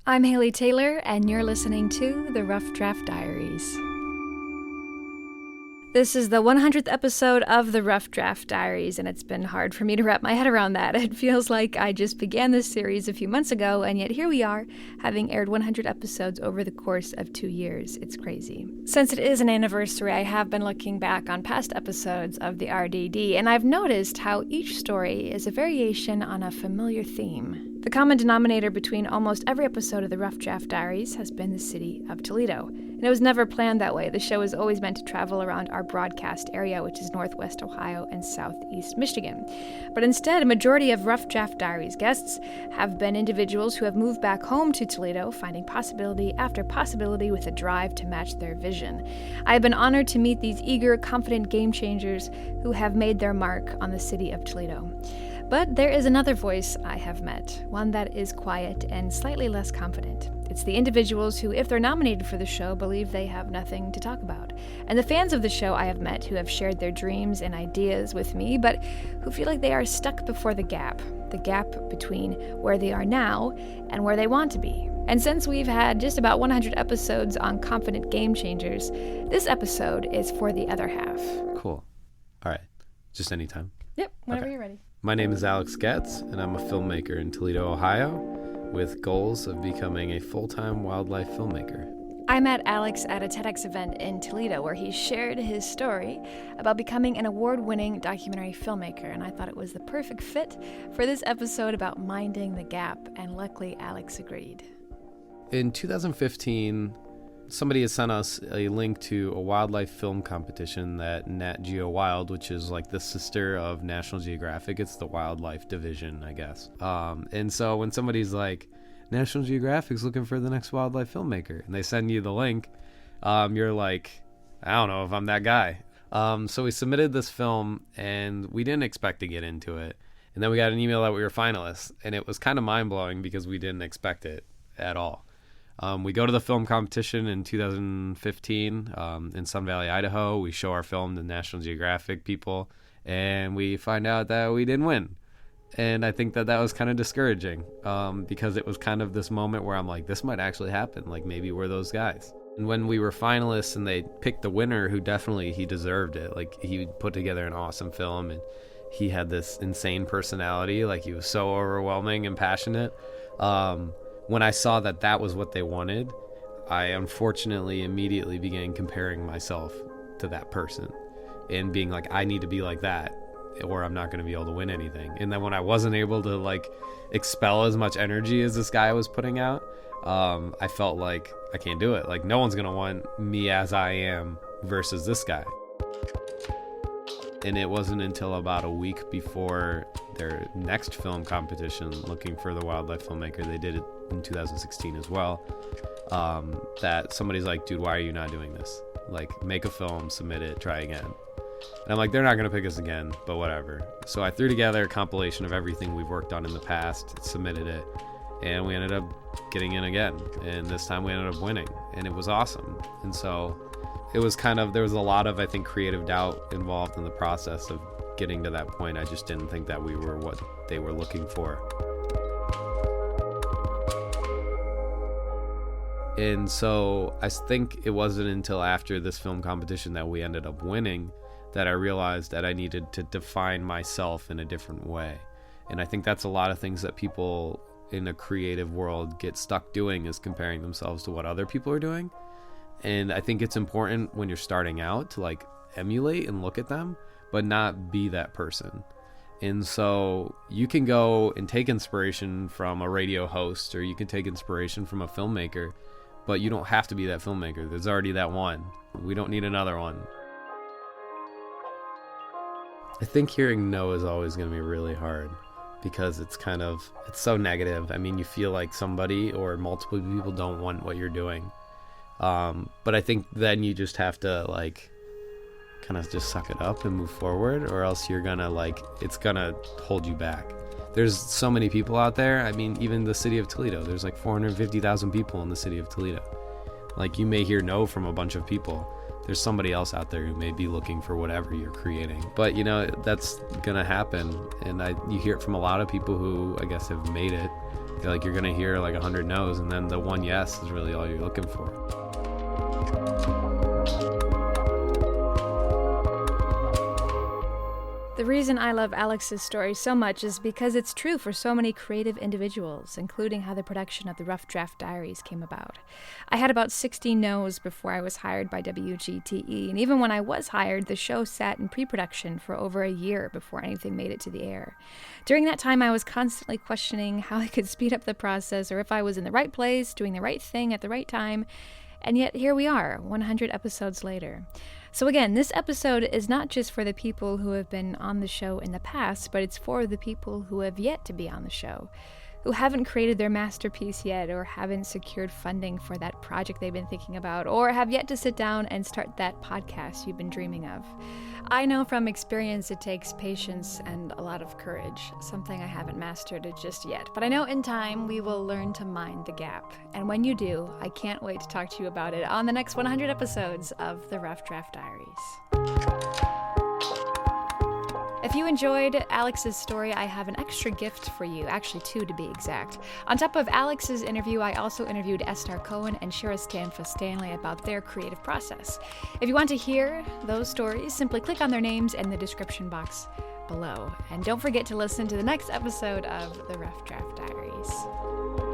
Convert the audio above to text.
I'm Haley Taylor, and you're listening to the Rough Draft Diaries. This is the 100th episode of the Rough Draft Diaries, and it's been hard for me to wrap my head around that. It feels like I just began this series a few months ago, and yet here we are, having aired 100 episodes over the course of 2 years. It's crazy. Since it is an anniversary, I have been looking back on past episodes of the RDD, and I've noticed how each story is a variation on a familiar theme. The common denominator between almost every episode of the Rough Draft Diaries has been the city of Toledo. And it was never planned that way. The show was always meant to travel around our broadcast area, which is Northwest Ohio and Southeast Michigan. But instead, a majority of Rough Draft Diaries guests have been individuals who have moved back home to Toledo, finding possibility after possibility with a drive to match their vision. I have been honored to meet these eager, confident game changers who have made their mark on the city of Toledo. But there is another voice I have met, one that is quiet and slightly less confident. It's the individuals who, if they're nominated for the show, believe they have nothing to talk about. And the fans of the show I have met who have shared their dreams and ideas with me, but who feel like they are stuck before the gap between where they are now and where they want to be. And since we've had just about 100 episodes on confident game changers, this episode is for the other half. Cool. All right. Just anytime. Yep, whenever you're ready. My name is Alex Goetz, and I'm a filmmaker in Toledo, Ohio, with goals of becoming a full-time wildlife filmmaker. I met Alex at a TEDx event in Toledo where he shared his story about becoming an award-winning documentary filmmaker, and I thought it was the perfect fit for this episode about minding the gap, and luckily Alex agreed. In 2015, somebody had sent us a link to a wildlife film competition that Nat Geo Wild, which is like the sister of National Geographic, it's the wildlife division, I guess. And so when somebody's like, National Geographic's looking for the next wildlife filmmaker, and they send you the link, you're like, I don't know if I'm that guy. So we submitted this film, and we didn't expect to get into it. And then we got an email that we were finalists, and it was kind of mind-blowing because we didn't expect it at all. We go to the film competition in 2015 in Sun Valley, Idaho. We show our film to National Geographic people, and we find out that we didn't win. And I think that was kind of discouraging because it was kind of this moment where I'm like, this might actually happen. Like, maybe we're those guys. And when we were finalists and they picked the winner, who definitely, he deserved it. Like, he put together an awesome film, and he had this insane personality. Like, he was so overwhelming and passionate. When I saw that was what they wanted, I unfortunately immediately began comparing myself to that person and being like, I need to be like that or I'm not going to be able to win anything. And then when I wasn't able to like expel as much energy as this guy was putting out, I felt like I can't do it. Like, no one's going to want me as I am versus this guy. And it wasn't until about a week before their next film competition looking for the wildlife filmmaker, they did it in 2016 as well, that somebody's like, dude, why are you not doing this? Like, make a film, submit it, try again. And I'm like, they're not going to pick us again, but whatever. So I threw together a compilation of everything we've worked on in the past, submitted it, and we ended up getting in again. And this time we ended up winning, and it was awesome. And so it was kind of, there was a lot of, I think, creative doubt involved in the process of getting to that point. I just didn't think that we were what they were looking for. And so I think it wasn't until after this film competition that we ended up winning that I realized that I needed to define myself in a different way. And I think that's a lot of things that people in a creative world get stuck doing, is comparing themselves to what other people are doing. And I think it's important when you're starting out to like emulate and look at them, but not be that person. And so you can go and take inspiration from a radio host, or you can take inspiration from a filmmaker, but you don't have to be that filmmaker. There's already that one. We don't need another one. I think hearing no is always going to be really hard because it's so negative. I mean, you feel like somebody or multiple people don't want what you're doing. But I think then you just have to like kind of just suck it up and move forward, or else you're gonna like, it's gonna hold you back. There's so many people out there. I mean, even the city of Toledo, there's like 450,000 people in the city of Toledo. Like, you may hear no from a bunch of people. There's somebody else out there who may be looking for whatever you're creating. But, you know, that's gonna happen. And you hear it from a lot of people who, I guess, have made it, Like you're gonna hear like 100 no's, and then the one yes is really all you're looking for. The reason I love Alex's story so much is because it's true for so many creative individuals, including how the production of the Rough Draft Diaries came about. I had about 60 no's before I was hired by WGTE, and even when I was hired, the show sat in pre-production for over a year before anything made it to the air. During that time, I was constantly questioning how I could speed up the process, or if I was in the right place, doing the right thing at the right time, and yet here we are, 100 episodes later. So again, this episode is not just for the people who have been on the show in the past, but it's for the people who have yet to be on the show, who haven't created their masterpiece yet, or haven't secured funding for that project they've been thinking about, or have yet to sit down and start that podcast you've been dreaming of. I know from experience it takes patience and a lot of courage, something I haven't mastered just yet. But I know in time we will learn to mind the gap. And when you do, I can't wait to talk to you about it on the next 100 episodes of the Rough Draft Diaries. If you enjoyed Alex's story, I have an extra gift for you, actually 2 to be exact. On top of Alex's interview, I also interviewed Estar, Cohen, and Stanfa-Stanley about their creative process. If you want to hear those stories, simply click on their names in the description box below. And don't forget to listen to the next episode of the Rough Draft Diaries.